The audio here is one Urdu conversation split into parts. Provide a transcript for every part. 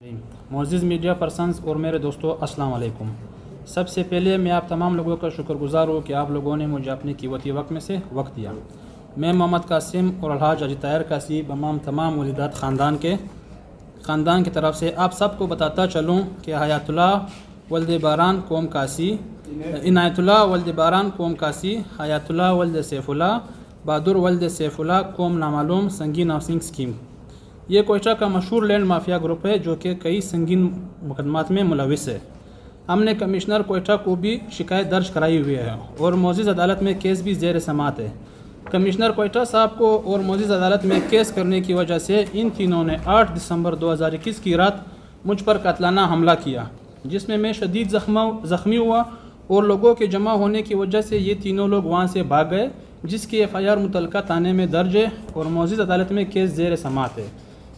معزز میڈیا پرسنز اور میرے دوستو السلام علیکم۔ سب سے پہلے میں آپ تمام لوگوں کا شکر گزار ہوں کہ آپ لوگوں نے مجھے اپنے قیمتی وقت میں سے وقت دیا۔ میں محمد قاسم اور الحاج اجی طاہر قاسم تمام والدات خاندان کی طرف سے آپ سب کو بتاتا چلوں کہ حیات اللہ ولد باران قوم کاسی، عنایت اللہ ولد باران قوم کاسی، حیات اللہ ولد سیف اللہ، بہادر ولد سیف اللہ قوم نامعلوم سنگین ہاؤسنگ اسکیم۔ یہ کوئٹہ کا مشہور لینڈ مافیا گروپ ہے جو کہ کئی سنگین مقدمات میں ملوث ہے۔ ہم نے کمشنر کوئٹہ کو بھی شکایت درج کرائی ہوئی ہے اور معزز عدالت میں کیس بھی زیر سماعت ہے۔ کمشنر کوئٹہ صاحب کو اور معزز عدالت میں کیس کرنے کی وجہ سے ان تینوں نے 8 دسمبر 2021 کی رات مجھ پر قاتلانہ حملہ کیا، جس میں شدید زخمی ہوا اور لوگوں کے جمع ہونے کی وجہ سے یہ تینوں لوگ وہاں سے بھاگ گئے، جس کی FIR متعلقہ تھانے میں درج ہے اور معزز عدالت میں کیس زیر سماعت ہے۔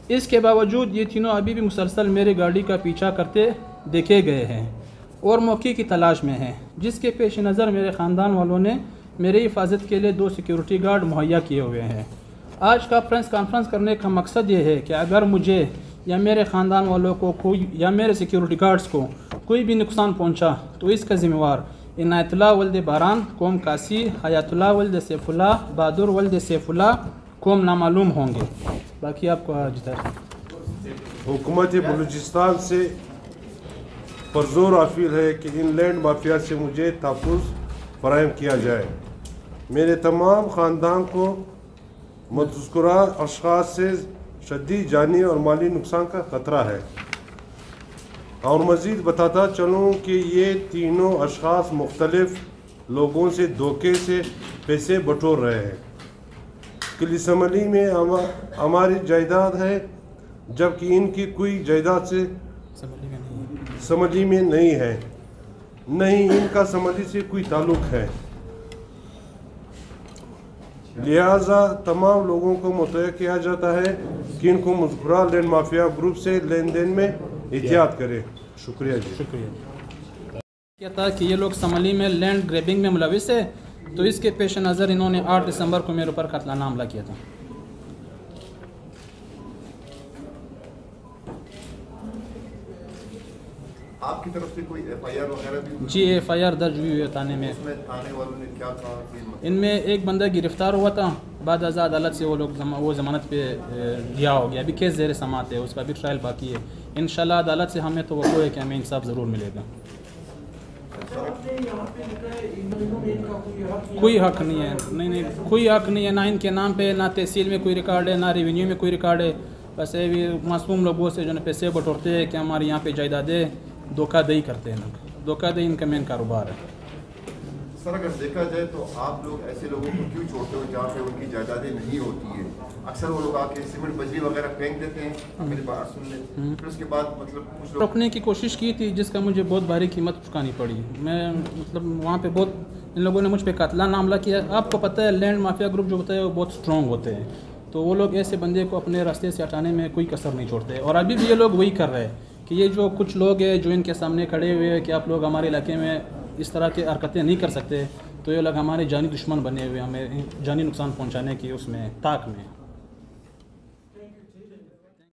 اس کے باوجود یہ تینوں ابھی بھی مسلسل میری گاڑی کا پیچھا کرتے دیکھے گئے ہیں اور موقع کی تلاش میں ہیں، جس کے پیش نظر میرے خاندان والوں نے میری حفاظت کے لیے 2 سیکیورٹی گارڈ مہیا کیے ہوئے ہیں۔ آج کا پریس کانفرنس کرنے کا مقصد یہ ہے کہ اگر مجھے یا میرے خاندان والوں کو یا میرے سیکیورٹی گارڈز کو کوئی بھی نقصان پہنچا تو اس کا ذمہ وار عنایت اللہ ولد باران قوم کاسی، حیات اللہ ولد سیف اللہ، بہادر ولد سیف اللہ قوم نامعلوم ہوں گے۔ باقی آپ کو حکومت بلوچستان سے پرزور اپیل ہے کہ ان لینڈ مافیا سے مجھے تحفظ فراہم کیا جائے۔ میرے تمام خاندان کو مذکورہ اشخاص سے شدید جانی اور مالی نقصان کا خطرہ ہے، اور مزید بتاتا چلوں کہ یہ تینوں اشخاص مختلف لوگوں سے دھوکے سے پیسے بٹور رہے ہیں۔ کل اسمبلی میں ہماری جائیداد ہے، جبکہ ان کی کوئی جائیداد سے اسمبلی میں نہیں ہے، نہیں ان کا اسمبلی سے کوئی تعلق ہے۔ لہٰذا تمام لوگوں کو متوجہ کیا جاتا ہے کہ ان کو مذکورہ لینڈ مافیا گروپ سے لین دین میں احتیاط کرے۔ شکریہ جی۔ شکریہ۔ کیا تھا کہ یہ لوگ اسمبلی میں لینڈ گریبنگ میں ملوث ہے، تو اس کے پیش نظر انہوں نے 8 دسمبر کو میرے اوپر قاتلانہ حملہ کیا تھا۔ آپ کی طرف سے کوئی FIR وغیرہ بھی؟ جی FIR درج ہوئی ہے تھانے میں۔ اس میں تھانے والوں نے کیا کہا؟ ان میں ایک بندہ گرفتار ہوا تھا، بعد ازاں عدالت سے وہ ضمانت پہ رہا ہو گیا، ابھی کیس زیر سماعت ہے، اس کا بھی ٹرائل باقی ہے۔ انشاءاللہ عدالت سے ہمیں توقع ہے کہ ہمیں انصاف ضرور ملے گا۔ کوئی حق نہیں ہے، نہیں کوئی حق نہیں ہے، نہ ان کے نام پہ، نہ تحصیل میں کوئی ریکارڈ ہے، نہ ریونیو میں کوئی ریکارڈ ہے۔ بس بھی معصوم لوگوں سے جو ہے پیسے بٹورتے ہیں کہ ہمارے یہاں پہ جائیدادیں، دھوکہ دہی کرتے ہیں لوگ، دھوکہ دہی ان کا مین کاروبار ہے۔ سر اگر دیکھا جائے تو آپ لوگ ایسے لوگوں کو کیوں چھوڑتے ہو جہاں پہ ان کی جائیدادیں نہیں ہوتی ہیں؟ اکثر وہ لوگ آ کے سیمنٹ بجری وغیرہ پھینک دیتے ہیں، میری بات سن لیں، پھر اس کے بعد مطلب کچھ لوگ روکنے کی کوشش کی تھی، جس کا مجھے بہت بھاری قیمت چکانی پڑی۔ میں وہاں پہ بہت ان لوگوں نے مجھ پہ قاتلانہ حملہ کیا۔ آپ کو پتہ ہے لینڈ مافیا گروپ جو ہوتا ہے وہ بہت اسٹرانگ ہوتے ہیں، تو وہ لوگ ایسے بندے کو اپنے راستے سے ہٹانے میں کوئی کسر نہیں چھوڑتے، اور ابھی بھی یہ لوگ وہی کر رہے ہیں کہ یہ جو کچھ لوگ ہیں جو ان کے سامنے کھڑے ہوئے ہیں کہ آپ لوگ ہمارے علاقے میں اس طرح کی حرکتیں نہیں کر سکتے، تو یہ لوگ ہمارے جانی دشمن بنے ہوئے، ہمیں جانی نقصان پہنچانے کی اس میں طاق میں۔